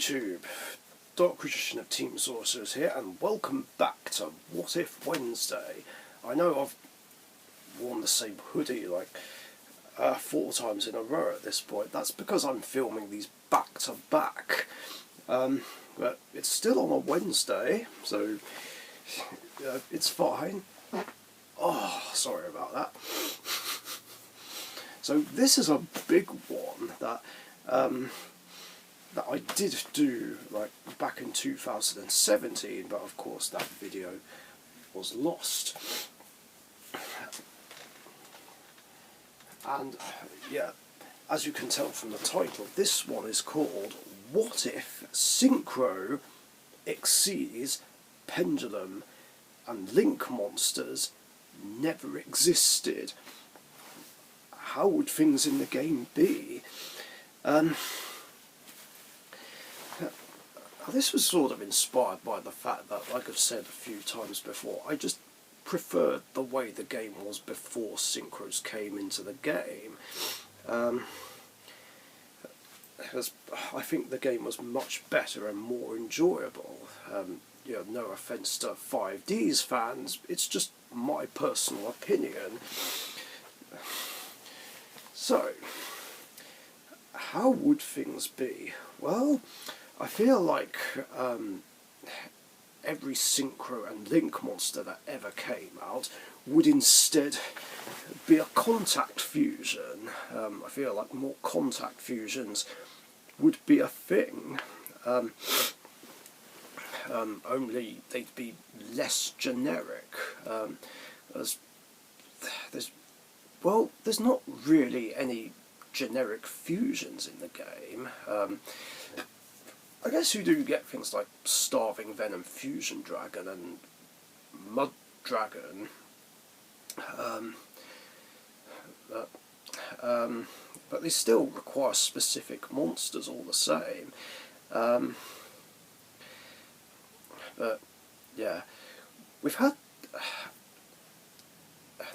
YouTube, Dark Magician of Team Sorcerers here, and welcome back to What If Wednesday. I know I've worn the same hoodie like 4 times in a row at this point. That's because I'm filming these back to back. But it's still on a Wednesday, so it's fine. Oh, sorry about that. So this is a big one that I did do like back in 2017, but of course that video was lost. And yeah, as you can tell from the title, this one is called What If Synchro Xyz Pendulum and Link monsters never existed? How would things in the game be? This was sort of inspired by the fact that, like I've said a few times before, I just preferred the way the game was before synchros came into the game. Because I think the game was much better and more enjoyable. You know, no offence to 5D's fans, it's just my personal opinion. So, how would things be? Well, I feel like every Synchro and Link monster that ever came out would instead be a contact fusion. I feel like more contact fusions would be a thing, only they'd be less generic. There's not really any generic fusions in the game. I guess you do get things like Starving Venom Fusion Dragon and Mud Dragon, but they still require specific monsters all the same. But yeah, we've had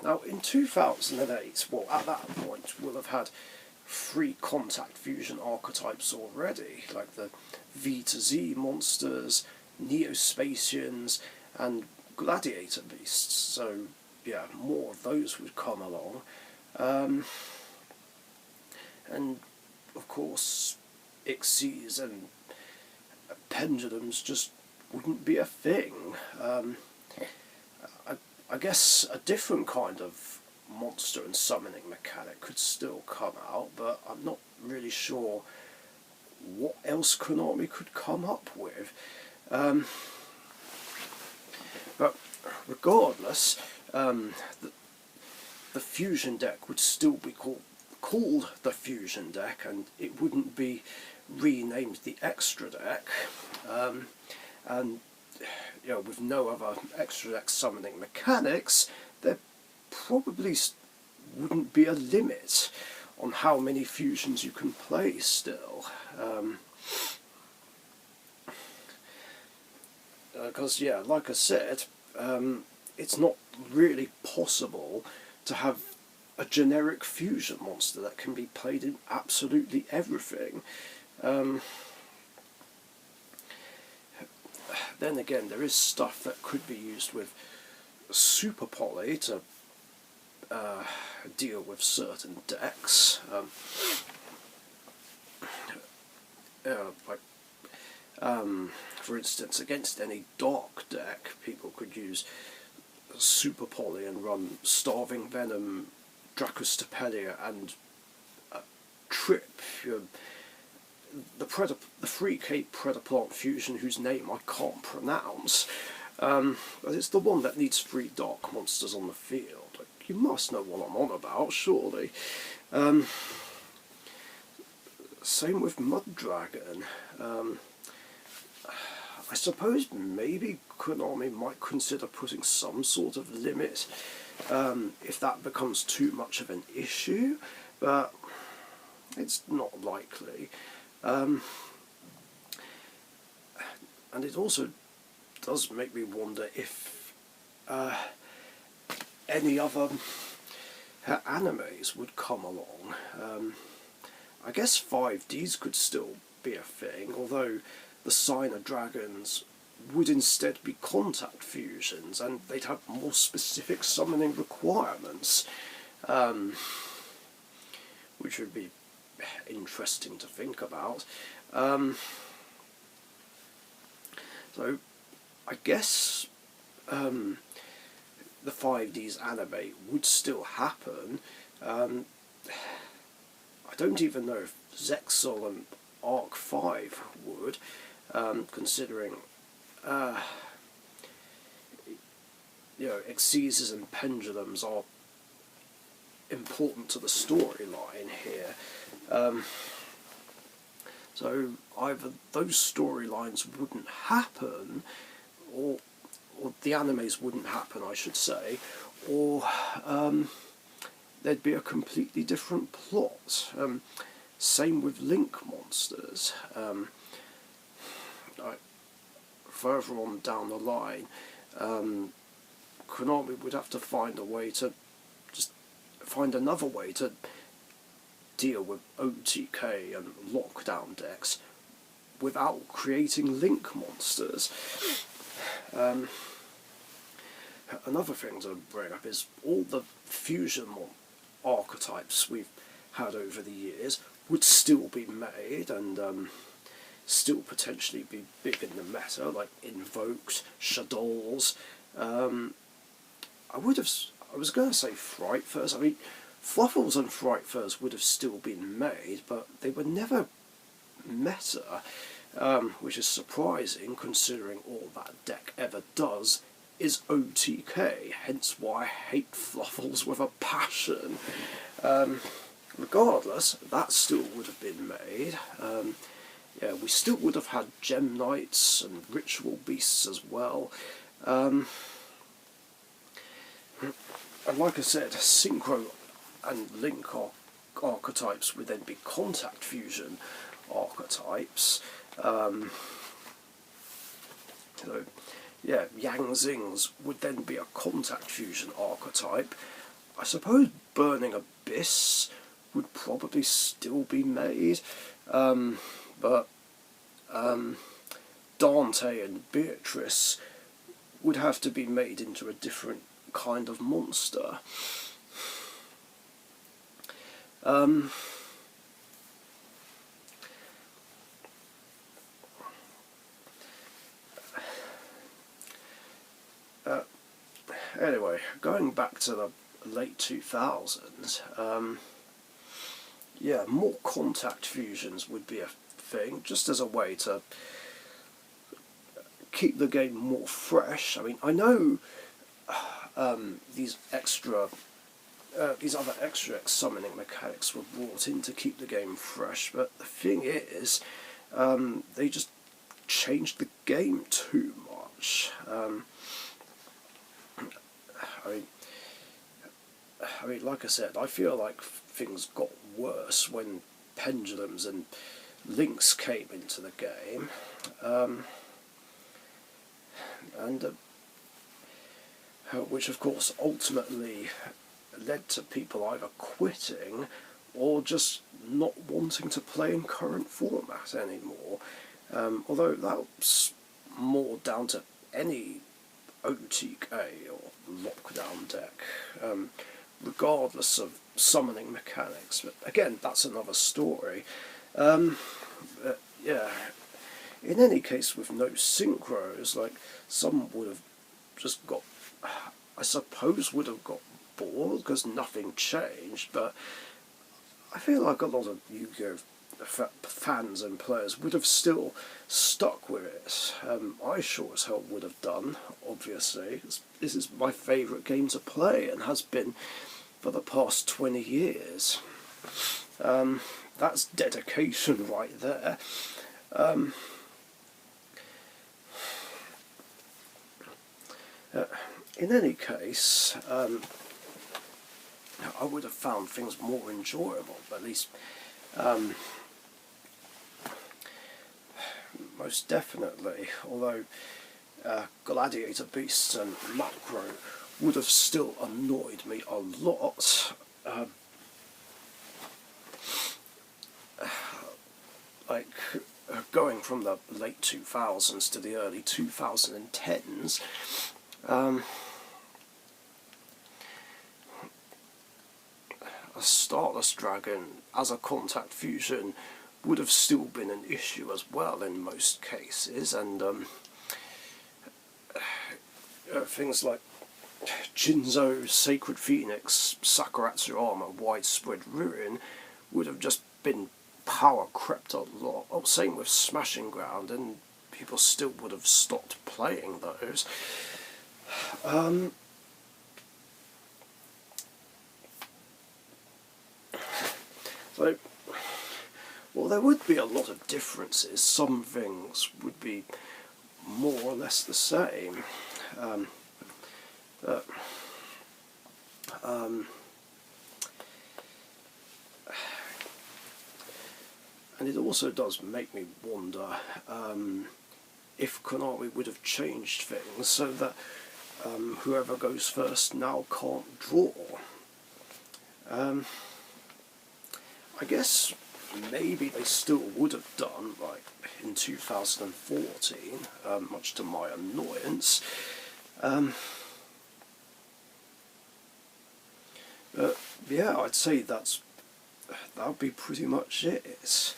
now in 2008. Well, at that point, we'll have had 3 contact fusion archetypes already, like the V to Z monsters, Neospatians, and Gladiator beasts. So yeah, more of those would come along, and of course Xyz and Pendulums just wouldn't be a thing. I guess a different kind of monster and summoning mechanic could still come out, but I'm not really sure what else Konami could come up with. But regardless, the fusion deck would still be called the fusion deck, and it wouldn't be renamed the extra deck. And you know, with no other extra deck summoning mechanics, there probably wouldn't be a limit on how many fusions you can play still. Because yeah, like I said, it's not really possible to have a generic fusion monster that can be played in absolutely everything. Then again, there is stuff that could be used with Super Poly to deal with certain decks. For instance, against any dark deck, people could use Super Poly and run Starving Venom, Dracostapelia, and Trip. The 3K Predaplant fusion whose name I can't pronounce, but it's the one that needs 3 dark monsters on the field. Like, you must know what I'm on about, surely. Same with Mud Dragon. I suppose maybe Konami might consider putting some sort of limit if that becomes too much of an issue, but it's not likely. And it also does make me wonder if any other animes would come along. I guess 5Ds could still be a thing, although the Signer Dragons would instead be contact fusions, and they'd have more specific summoning requirements, which would be interesting to think about. So I guess the 5D's animate would still happen. I don't even know if Zexal and Arc 5 would, considering Exceeders and Pendulums are important to the storyline here. So either those storylines wouldn't happen, or the animes wouldn't happen, I should say, or there'd be a completely different plot. Same with Link monsters. Further on down the line, Konami would have to find another way to deal with OTK and lockdown decks without creating Link monsters. Another thing to bring up is all the fusion archetypes we've had over the years would still be made and still potentially be big in the meta, like Invokes, Shadows. I was going to say Fright Furs. I mean, Fluffles and Fright Furs would have still been made, but they were never meta, which is surprising considering all that deck ever does is OTK, hence why I hate Fluffles with a passion. Regardless, that still would have been made. Yeah, we still would have had Gem Knights and Ritual Beasts as well. And like I said, Synchro and Link archetypes would then be contact fusion archetypes. So, yeah, Yang Zings would then be a contact fusion archetype. I suppose Burning Abyss would probably still be made, but Dante and Beatrice would have to be made into a different kind of monster. Anyway, going back to the late 2000s, yeah, more contact fusions would be a thing, just as a way to keep the game more fresh. I mean, I know these other extra summoning mechanics were brought in to keep the game fresh, but the thing is, they just changed the game too much. I mean, like I said, I feel like things got worse when Pendulums and Links came into the game, which of course ultimately led to people either quitting or just not wanting to play in current format anymore. Although that's more down to any OTK or lockdown deck, regardless of summoning mechanics. But again, that's another story. Yeah, in any case, with no synchros, like, some would have just got, I suppose would have got bored because nothing changed, but I feel like a lot of Yu-Gi-Oh! Fans and players would have still stuck with it. I sure as hell would have done, obviously. This is my favourite game to play and has been for the past 20 years. That's dedication right there. In any case, I would have found things more enjoyable, at least most definitely, although Gladiator Beasts and Macro would have still annoyed me a lot. Like, going from the late 2000s to the early 2010s, a Starless Dragon as a contact fusion would have still been an issue as well in most cases, and things like Jinzo's Sacred Phoenix, Sakuratsu Armor, Widespread Ruin would have just been power crept a lot. Oh, same with Smashing Ground, and people still would have stopped playing those. So, well, there would be a lot of differences. Some things would be more or less the same. And it also does make me wonder if Konami would have changed things so that whoever goes first now can't draw. I guess maybe they still would have done, like in 2014, much to my annoyance. Yeah, I'd say that would be pretty much it.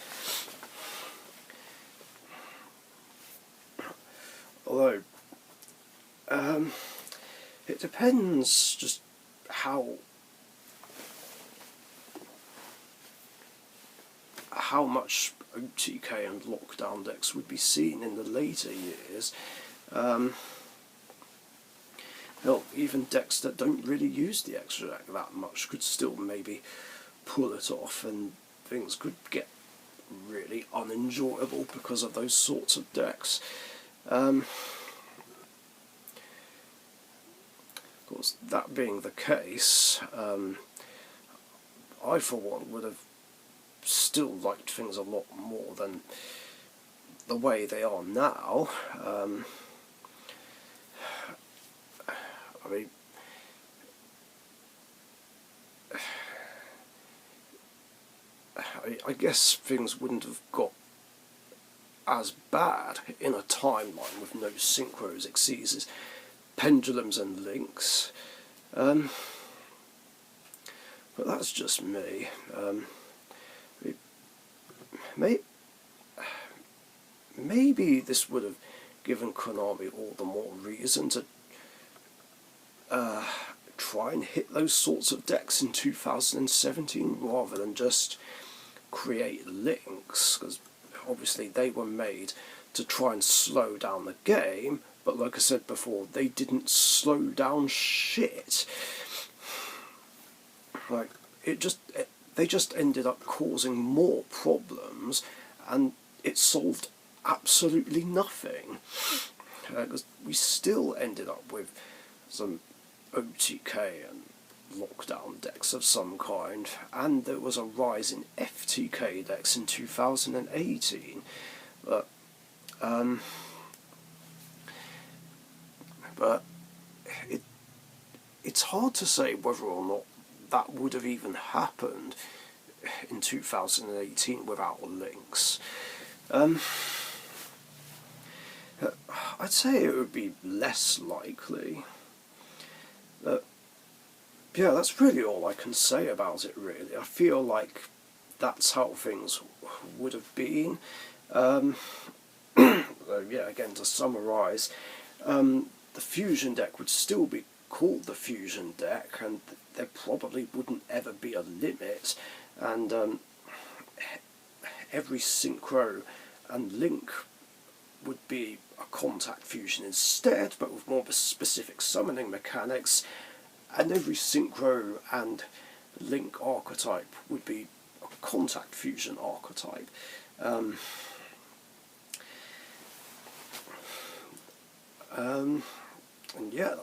Although, it depends just how much OTK and lockdown decks would be seen in the later years. Hell, even decks that don't really use the extra deck that much could still maybe pull it off, and things could get really unenjoyable because of those sorts of decks. Of course, that being the case, I for one would have still liked things a lot more than the way they are now. I guess things wouldn't have got as bad in a timeline with no synchros, exceeds, pendulums and links. But that's just me. Maybe this would have given Konami all the more reason to try and hit those sorts of decks in 2017 rather than just create links, because obviously they were made to try and slow down the game, but like I said before, they didn't slow down shit. Like, they just ended up causing more problems, and it solved absolutely nothing. Because we still ended up with some OTK and lockdown decks of some kind, and there was a rise in FTK decks in 2018. But it's hard to say whether or not that would have even happened in 2018 without links. I'd say it would be less likely. Yeah, that's really all I can say about it, really. I feel like that's how things would have been. So yeah, again, to summarise, the fusion deck would still be called the fusion deck, and there probably wouldn't ever be a limit, and every synchro and link would be a contact fusion instead, but with more specific summoning mechanics, and every synchro and link archetype would be a contact fusion archetype. And yeah,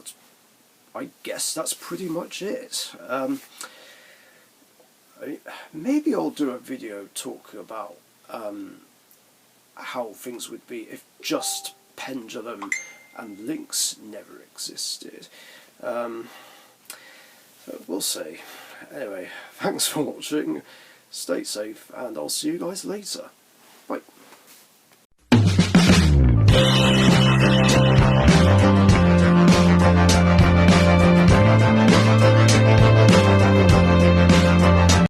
I guess that's pretty much it. Maybe I'll do a video talking about how things would be if just Pendulum and Links never existed. We'll see. Anyway, thanks for watching, stay safe, and I'll see you guys later.